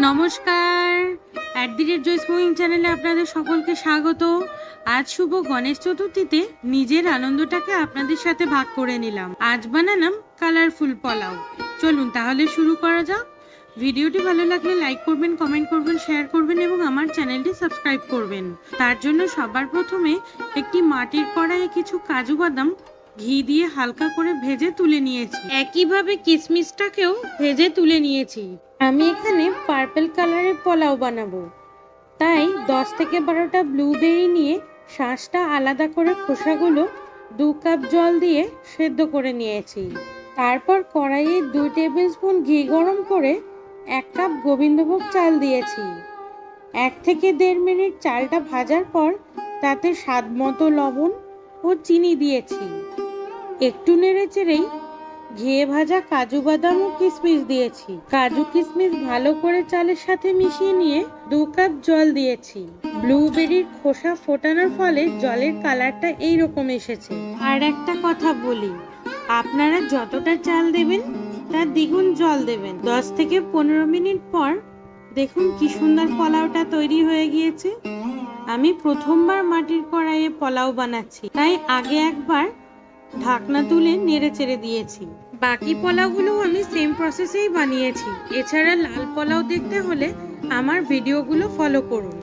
নমস্কার, @জয় স্মোকিং চ্যানেলে আপনাদের সকলকে স্বাগত। আজ শুভ গণেশ চতুর্থীতে নিজের আনন্দটাকে আপনাদের সাথে ভাগ করে নিলাম। আজ বানালাম কালারফুল পোলাও। চলুন তাহলে শুরু করা যাক। ভিডিওটি ভালো লাগলে লাইক করবেন, কমেন্ট করবেন, শেয়ার করবেন এবং আমার চ্যানেলটি সাবস্ক্রাইব করবেন। তার জন্য সবার প্রথমে একটি মাটির কড়াইয়ে কিছু কাজু বাদাম ঘি দিয়ে হালকা করে ভেজে তুলে নিয়েছি। একইভাবে কিশমিশটাকেও ভেজে তুলে নিয়েছি। আমি এখানে পার্পল কালারের পোলাও বানাবো, তাই 10 থেকে 12টা ব্লুবেরি নিয়ে শাঁসটা আলাদা করে খোসাগুলো 2 কাপ জল দিয়ে সেদ্ধ করে নিয়েছি। তারপর কড়াইয়ে 2 টেবিল স্পুন ঘি গরম করে 1 কাপ গোবিন্দভোগ চাল দিয়েছি। 1 থেকে 1.5 মিনিট চালটা ভাজার পর তাতে স্বাদ মতো লবণ ও চিনি দিয়েছি। একটু নেড়ে চেড়েই ঘিয়ে ভাজা কাজু বাদাম ও কিশমিশ দিয়েছি। কাজু কিশমিশ ভালো করে চালের সাথে মিশিয়ে নিয়ে 2 কাপ জল দিয়েছি। ব্লুবেরির খোসা ফোটানোর ফলে জলের কালারটা এইরকম এসেছে। আর একটা কথা বলি, আপনারা যতটা চাল দেবেন তার দ্বিগুণ জল দেবেন। 10 থেকে 15 মিনিট পর দেখুন কি সুন্দর পোলাওটা তৈরি হয়ে গিয়েছে। আমি প্রথমবার মাটির কড়াইয়ে পোলাও বানাচ্ছি, তাই আগে একবার ঢাকনা তুলে নেড়ে চেড়ে দিয়েছি। বাকি পোলাওগুলো আমি সেম প্রসেসেই বানিয়েছি। এছাড়া লাল পোলাও দেখতে হলে আমার ভিডিওগুলো ফলো করুন।